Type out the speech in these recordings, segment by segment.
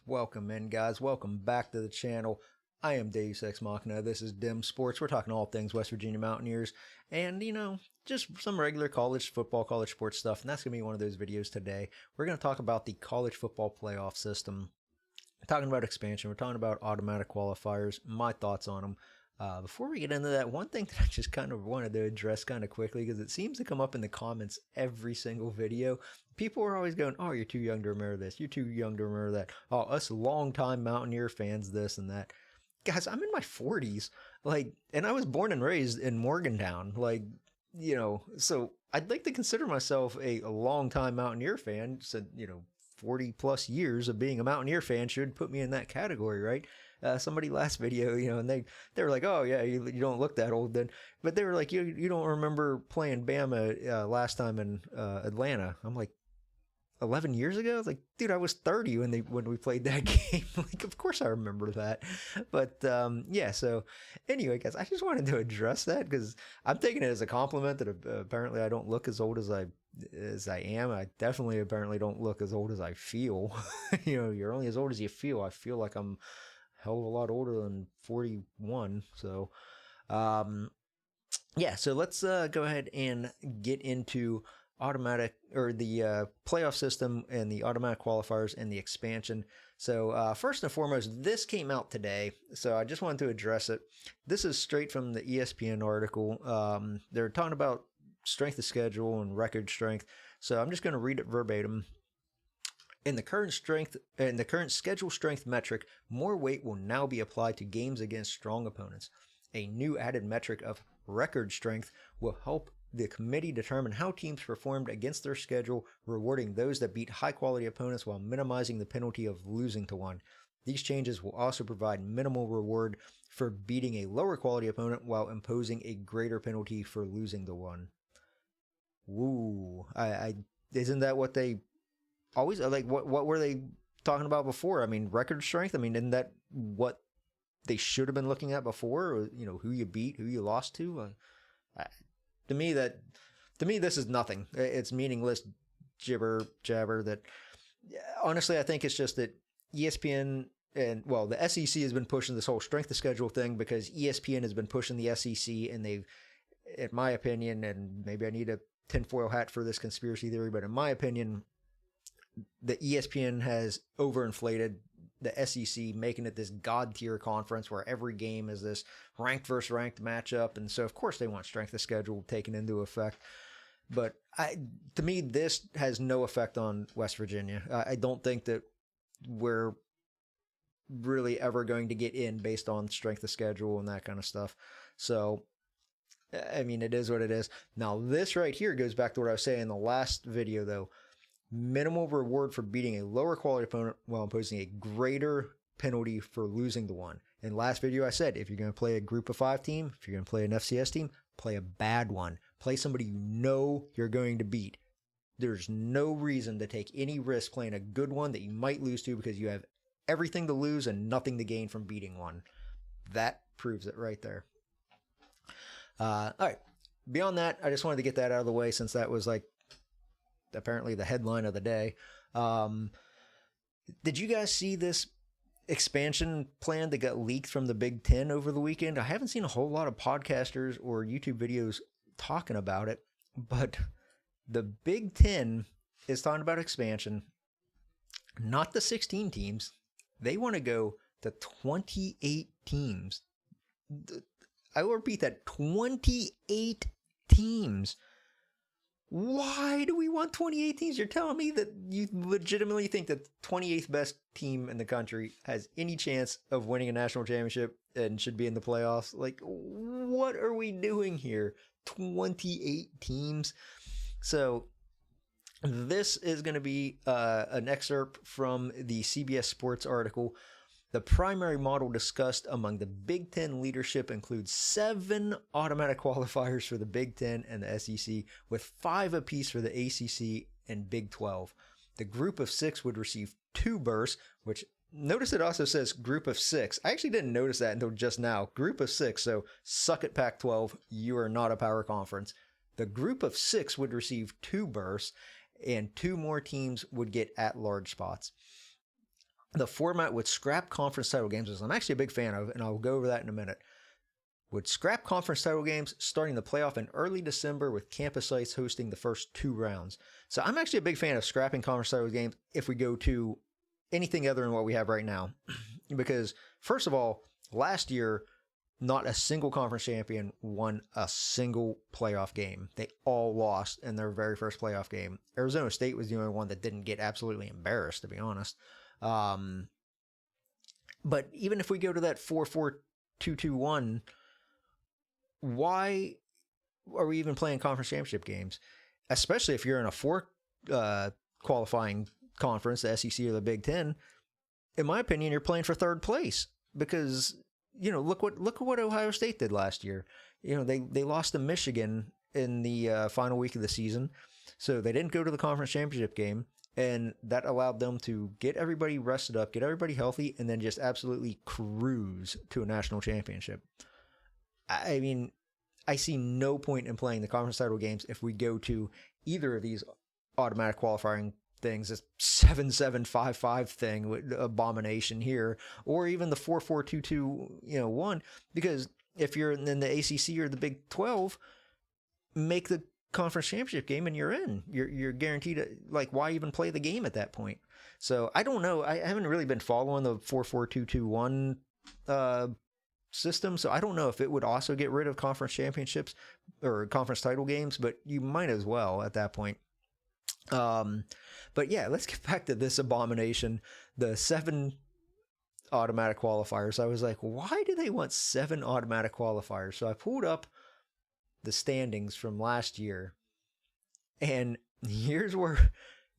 Welcome in, guys. Welcome back to the channel. I am Deus Ex Machina. This is Dim Sports. We're talking all things West Virginia Mountaineers and, just some regular college football, college sports stuff. And that's going to be one of those videos today. We're going to talk about the college football playoff system. We're talking about expansion. We're talking about automatic qualifiers, my thoughts on them. Before we get into that, one thing that I just kind of wanted to address kind of quickly, because it seems to come up in the comments every single video. People are always going, oh, you're too young to remember this. You're too young to remember that. Oh, us longtime Mountaineer fans, this and that. Guys, I'm in my 40s. And I was born and raised in Morgantown. So I'd like to consider myself a longtime Mountaineer fan. So, 40 plus years of being a Mountaineer fan should put me in that category, right? Somebody last video, and they were like, oh yeah, you don't look that old then. But they were like, you don't remember playing Bama last time in Atlanta. I'm like, 11 years ago? I was like, dude, I was 30 when we played that game. Like, of course I remember that. But yeah, so anyway, guys, I just wanted to address that because I'm taking it as a compliment that apparently I don't look as old as I am. I definitely apparently don't look as old as I feel. You're only as old as you feel. I feel like I'm a hell of a lot older than 41. So yeah, so let's go ahead and get into automatic or the playoff system and the automatic qualifiers and the expansion. So first and foremost, this came out today, so I just wanted to address it. This is straight from the ESPN article. They're talking about strength of schedule and record strength, so I'm just going to read it verbatim. In the current schedule strength metric, more weight will now be applied to games against strong opponents. A new added metric of record strength will help the committee determine how teams performed against their schedule, rewarding those that beat high-quality opponents while minimizing the penalty of losing to one. These changes will also provide minimal reward for beating a lower-quality opponent while imposing a greater penalty for losing to one. Woo! Isn't that what they always like? What were they talking about before? I mean, record strength. I mean, isn't that what they should have been looking at before? Who you beat, who you lost to. To me, this is nothing. It's meaningless jabber. That honestly, I think it's just that ESPN and the SEC has been pushing this whole strength of schedule thing because ESPN has been pushing the SEC, and they've, in my opinion, and maybe I need a tinfoil hat for this conspiracy theory, but in my opinion, the ESPN has overinflated the SEC, making it this god tier conference where every game is this ranked versus ranked matchup, and so of course they want strength of schedule taken into effect. But to me, this has no effect on West Virginia. I don't think that we're really ever going to get in based on strength of schedule and that kind of stuff. So, I mean, it is what it is. Now, this right here goes back to what I was saying in the last video, though. Minimal reward for beating a lower quality opponent while imposing a greater penalty for losing to one. In the last video, I said, if you're going to play a group of 5 team, if you're going to play an FCS team, play a bad one. Play somebody you know you're going to beat. There's no reason to take any risk playing a good one that you might lose to because you have everything to lose and nothing to gain from beating one. That proves it right there. All right. Beyond that, I just wanted to get that out of the way since that was apparently the headline of the day. Did you guys see this expansion plan that got leaked from the Big Ten over the weekend? I haven't seen a whole lot of podcasters or YouTube videos talking about it, but the Big Ten is talking about expansion, not the 16 teams. They want to go to 28 teams. I will repeat that, 28 teams. Why do we want 28 teams? You're telling me that you legitimately think that the 28th best team in the country has any chance of winning a national championship and should be in the playoffs? Like, what are we doing here? 28 teams. So this is going to be an excerpt from the CBS Sports article. The primary model discussed among the Big Ten leadership includes 7 automatic qualifiers for the Big Ten and the SEC, with 5 apiece for the ACC and Big 12. The group of 6 would receive 2 berths, which notice it also says group of 6. I actually didn't notice that until just now. Group of 6, so suck it Pac-12, you are not a power conference. The group of 6 would receive 2 berths, and 2 more teams would get at-large spots. the format would scrap conference title games, as I'm actually a big fan of, and I'll go over that in a minute. Would scrap conference title games, starting the playoff in early December with campus sites hosting the first 2 rounds. So I'm actually a big fan of scrapping conference title games if we go to anything other than what we have right now. Because, first of all, last year, not a single conference champion won a single playoff game. They all lost in their very first playoff game. Arizona State was the only one that didn't get absolutely embarrassed, to be honest. But even if we go to that 4-4-2-2-1, why are we even playing conference championship games? Especially if you're in a 4 qualifying conference, the SEC or the Big Ten. In my opinion, you're playing for third place because, look what Ohio State did last year. They lost to Michigan in the final week of the season, so they didn't go to the conference championship game, and that allowed them to get everybody rested up, get everybody healthy, and then just absolutely cruise to a national championship. I mean, I see no point in playing the conference title games if we go to either of these automatic qualifying things, this 7-7-5-5 thing with abomination here, or even the 4-4-2-2-1, because if you're in the ACC or the Big 12, make the conference championship game and you're in. You're guaranteed to, why even play the game at that point? So I don't know. I haven't really been following the 4-4-2-2-1 system, so I don't know if it would also get rid of conference championships or conference title games, but you might as well at that point. But yeah, let's get back to this abomination, the 7 automatic qualifiers. I was like, why do they want 7 automatic qualifiers? So I pulled up the standings from last year, and here's where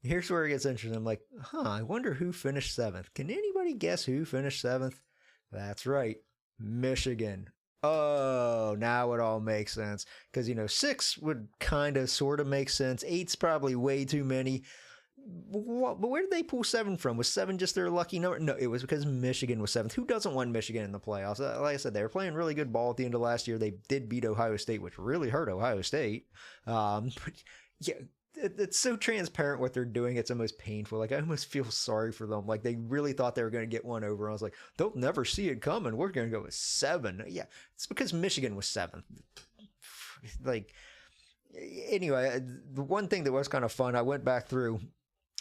it gets interesting. I'm like, I wonder who finished 7th. Can anybody guess who finished 7th? That's right, Michigan. Oh, now it all makes sense. Because, 6 would kind of sort of make sense. 8's probably way too many. But where did they pull 7 from? Was 7 just their lucky number? No, it was because Michigan was 7th. Who doesn't want Michigan in the playoffs? Like I said, they were playing really good ball at the end of last year. They did beat Ohio State, which really hurt Ohio State. But yeah, it's so transparent what they're doing. It's almost painful. I almost feel sorry for them. They really thought they were going to get one over. I was like, they'll never see it coming. We're going to go with 7. Yeah, it's because Michigan was 7th. Anyway, the one thing that was kind of fun, I went back through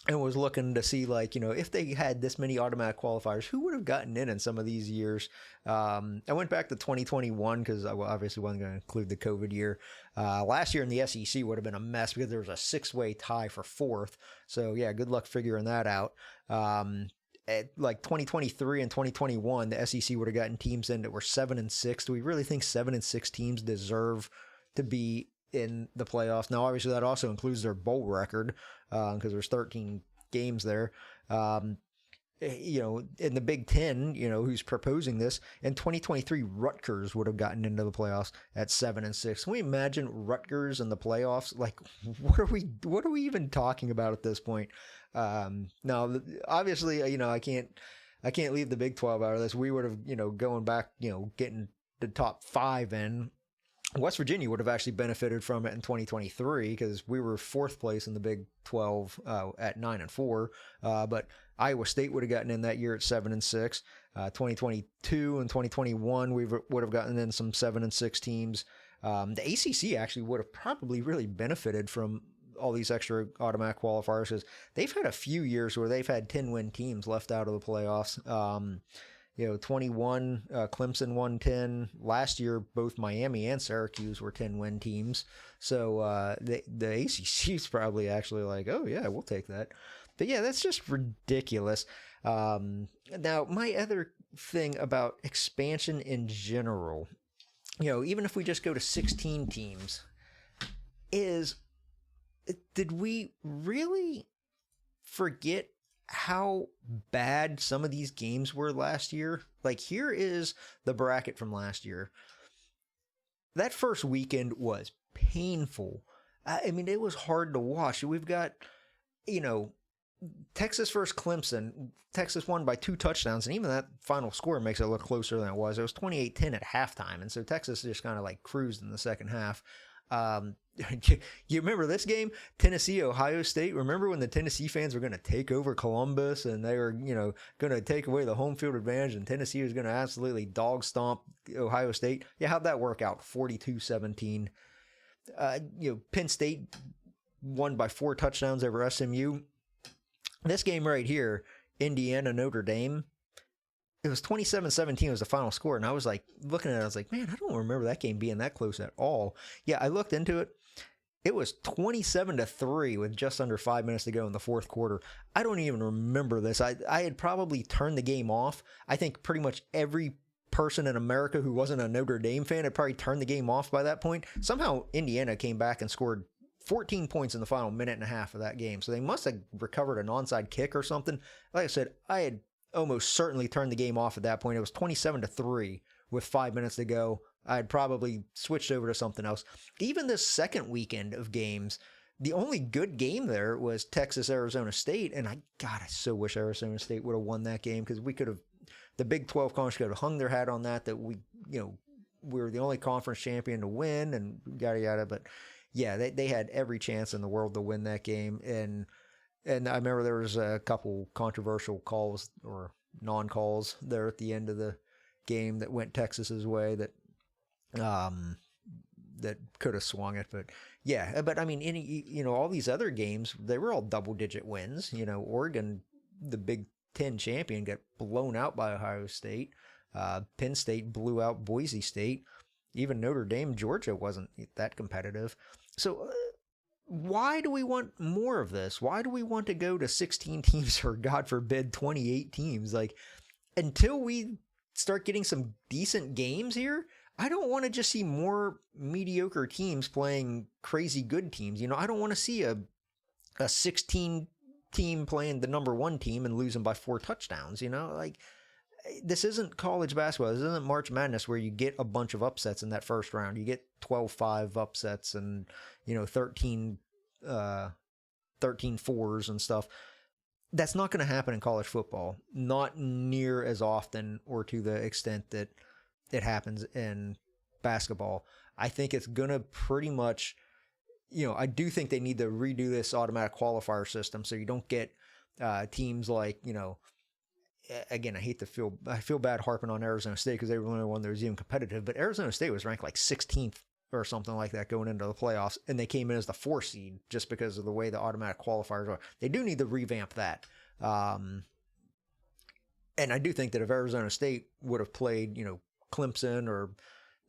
and was looking to see, if they had this many automatic qualifiers, who would have gotten in some of these years? I went back to 2021 because I obviously wasn't going to include the COVID year. Last year in the SEC would have been a mess because there was a 6-way tie for 4th. So, yeah, good luck figuring that out. At 2023 and 2021, the SEC would have gotten teams in that were 7-6. Do we really think 7-6 teams deserve to be in the playoffs? Now, obviously, that also includes their bowl record because there's 13 games there. In the Big Ten, who's proposing this, in 2023, Rutgers would have gotten into the playoffs at 7-6. Can we imagine Rutgers in the playoffs? What are we even talking about at this point? Now, obviously, I can't leave the Big 12 out of this. We would have, going back, getting the top 5 in. West Virginia would have actually benefited from it in 2023 because we were 4th place in the Big 12 at 9-4. But Iowa State would have gotten in that year at 7-6. 2022 and 2021, we would have gotten in some 7-6 teams. The ACC actually would have probably really benefited from all these extra automatic qualifiers because they've had a few years where they've had 10-win teams left out of the playoffs. 21, Clemson won 10. Last year, both Miami and Syracuse were 10-win teams. So the ACC is probably actually like, oh, yeah, we'll take that. But yeah, that's just ridiculous. Now, my other thing about expansion in general, even if we just go to 16 teams, is did we really forget how bad some of these games were last year? Here is the bracket from last year. That first weekend was painful. I mean, it was hard to watch. We've got, Texas versus Clemson. Texas won by 2 touchdowns, and even that final score makes it look closer than it was. It was 28-10 at halftime, and so Texas just kind of cruised in the second half. You remember this game, Tennessee, Ohio State? Remember when the Tennessee fans were going to take over Columbus and they were, going to take away the home field advantage, and Tennessee was going to absolutely dog stomp Ohio State? Yeah, how'd that work out? 42-17. Penn State won by 4 touchdowns over SMU. This game right here, Indiana, Notre Dame, it was 27-17 was the final score. And I was like, looking at it, I was like, man, I don't remember that game being that close at all. Yeah, I looked into it. It was 27-3 with just under 5 minutes to go in the fourth quarter. I don't even remember this. I had probably turned the game off. I think pretty much every person in America who wasn't a Notre Dame fan had probably turned the game off by that point. Somehow Indiana came back and scored 14 points in the final minute and a half of that game. So they must have recovered an onside kick or something. Like I said, I had almost certainly turned the game off at that point. It was 27-3 with 5 minutes to go. I had probably switched over to something else. Even this second weekend of games, the only good game there was Texas-Arizona State. And I so wish Arizona State would have won that game, because we could have, the Big 12 conference could have hung their hat on that we were the only conference champion to win and yada yada. But yeah, they had every chance in the world to win that game. And I remember there was a couple controversial calls or non-calls there at the end of the game that went Texas's way that could have swung it. But yeah, but I mean, all these other games, they were all double-digit wins. Oregon, the Big Ten champion, got blown out by Ohio State. Penn State blew out Boise State. Even Notre Dame, Georgia wasn't that competitive. So why do we want more of this? Why do we want to go to 16 teams or, God forbid, 28 teams? Like, until we start getting some decent games here, I don't want to just see more mediocre teams playing crazy good teams. I don't want to see a 16 team playing the number 1 team and losing by 4 touchdowns. Like, this isn't college basketball. This isn't March Madness where you get a bunch of upsets in that first round. You get 12-5 upsets and 13 fours and stuff. That's not going to happen in college football. Not near as often or to the extent that it happens in basketball. I think it's going to pretty much, I do think they need to redo this automatic qualifier system so you don't get teams like, again, I feel bad harping on Arizona State because they were the only one that was even competitive, but Arizona State was ranked like 16th or something like that going into the playoffs, and they came in as the 4 seed just because of the way the automatic qualifiers are. They do need to revamp that. And I do think that if Arizona State would have played, Clemson or,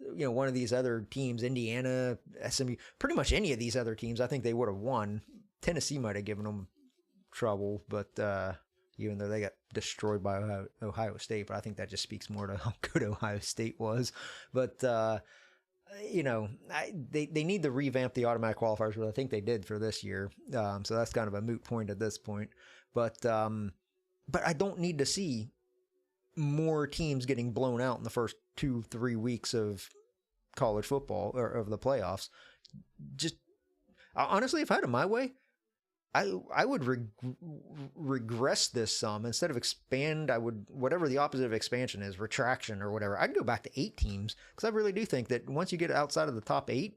one of these other teams, Indiana, SMU, pretty much any of these other teams, I think they would have won. Tennessee might have given them trouble, but even though they got destroyed by Ohio State, but I think that just speaks more to how good Ohio State was. But, they need to revamp the automatic qualifiers, which I think they did for this year. So that's kind of a moot point at this point. But I don't need to see more teams getting blown out in the first 2-3 weeks of college football or of the playoffs. Just honestly, if I had it my way, I would regress this some. Instead of expand, I would, whatever the opposite of expansion is, retraction or whatever, I'd go back to 8 teams, because I really do think that once you get outside of the top 8,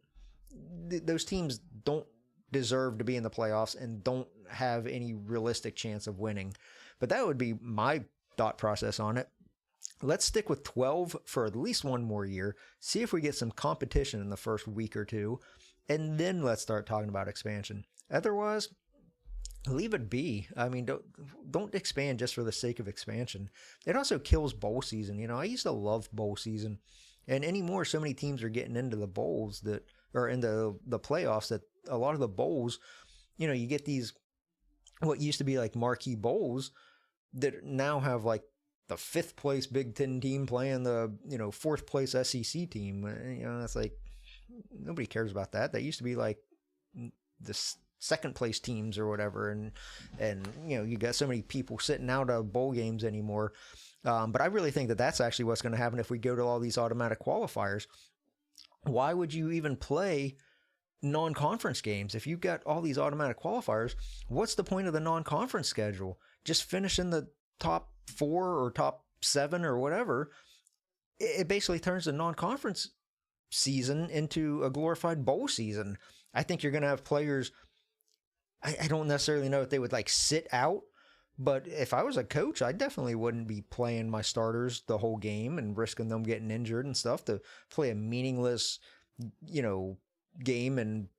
those teams don't deserve to be in the playoffs and don't have any realistic chance of winning. But that would be my thought process on it. Let's stick with 12 for at least one more year, see if we get some competition in the first week or two, and then let's start talking about expansion. Otherwise, leave it be. I mean, don't expand just for the sake of expansion. It also kills bowl season. I used to love bowl season, and anymore, so many teams are getting into the bowls that, or into the playoffs, that a lot of the bowls, you get these, what used to be like marquee bowls that now have like the 5th place Big Ten team playing the, 4th place SEC team. That's like, nobody cares about that. That used to be like the 2nd place teams or whatever. And you got so many people sitting out of bowl games anymore. But I really think that that's actually what's going to happen if we go to all these automatic qualifiers. Why would you even play non-conference games? If you've got all these automatic qualifiers, what's the point of the non-conference schedule? Just finish in the top 4 or top 7 or whatever. It basically turns the non-conference season into a glorified bowl season. I think you're going to have players. I don't necessarily know if they would like sit out, but if I was a coach, I definitely wouldn't be playing my starters the whole game and risking them getting injured and stuff to play a meaningless, game in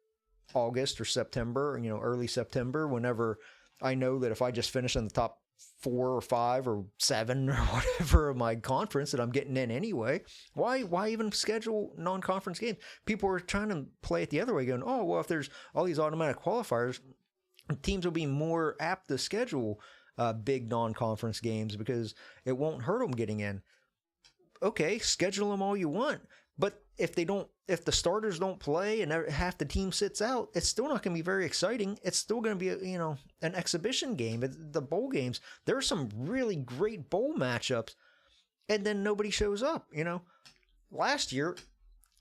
August or September, early September, whenever I know that if I just finish in the top 4 or 5 or 7 or whatever of my conference that I'm getting in anyway. Why even schedule non-conference games? People are trying to play it the other way, going, oh, well, if there's all these automatic qualifiers, teams will be more apt to schedule big non-conference games because it won't hurt them getting in. Okay, schedule them all you want, but if the starters don't play and half the team sits out, it's still not going to be very exciting. It's still going to be an exhibition game. The bowl games, there are some really great bowl matchups, and then nobody shows up. Last year,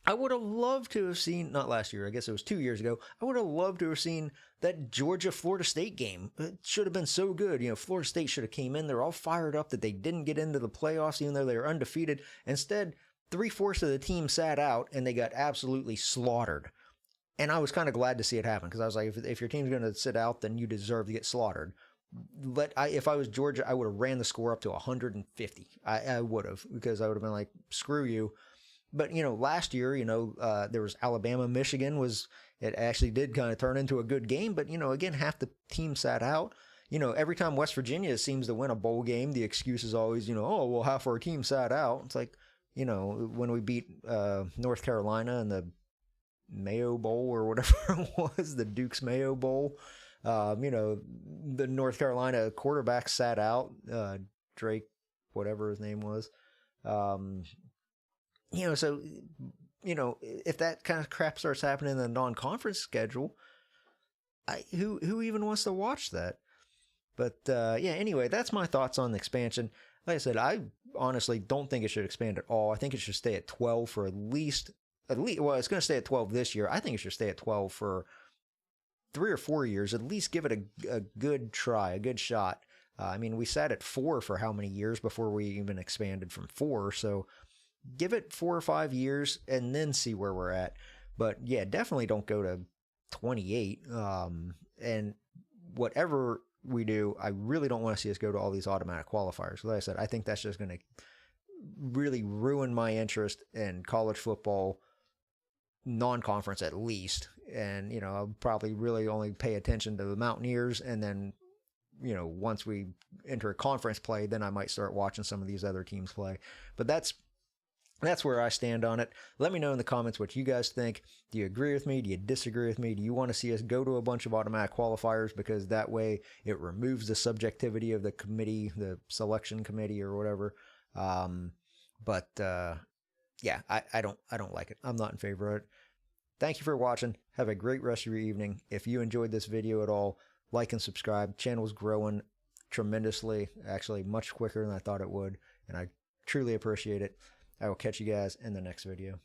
I would have loved to have seen, not last year, I guess it was 2 years ago, I would have loved to have seen that Georgia-Florida State game. It should have been so good. Florida State should have came in. They're all fired up that they didn't get into the playoffs, even though they were undefeated. Instead, 3/4 of the team sat out, and they got absolutely slaughtered. And I was kind of glad to see it happen, because I was like, if your team's going to sit out, then you deserve to get slaughtered. If I was Georgia, I would have ran the score up to 150. I would have, because I would have been like, screw you. But, last year, there was Alabama, Michigan it actually did kind of turn into a good game. But, again, half the team sat out. Every time West Virginia seems to win a bowl game, the excuse is always, oh, well, half our team sat out. It's like, when we beat North Carolina in the Mayo Bowl or whatever it was, the Duke's Mayo Bowl, the North Carolina quarterback sat out, Drake, whatever his name was. So, if that kind of crap starts happening in the non-conference schedule, who even wants to watch that? But, anyway, that's my thoughts on the expansion. Like I said, I honestly don't think it should expand at all. I think it should stay at 12 for at least, well, it's going to stay at 12 this year. I think it should stay at 12 for 3 or 4 years. At least give it a good try, a good shot. We sat at 4 for how many years before we even expanded from 4? So give it 4 or 5 years and then see where we're at. But yeah, definitely don't go to 28. And whatever we do, I really don't want to see us go to all these automatic qualifiers. Like I said, I think that's just going to really ruin my interest in college football, non-conference at least. And, I'll probably really only pay attention to the Mountaineers. And then, once we enter a conference play, then I might start watching some of these other teams play. But that's where I stand on it. Let me know in the comments what you guys think. Do you agree with me? Do you disagree with me? Do you want to see us go to a bunch of automatic qualifiers, because that way it removes the subjectivity of the committee, the selection committee or whatever? Yeah, I don't like it. I'm not in favor of it. Thank you for watching. Have a great rest of your evening. If you enjoyed this video at all, like and subscribe. Channel's growing tremendously, actually much quicker than I thought it would, and I truly appreciate it. I will catch you guys in the next video.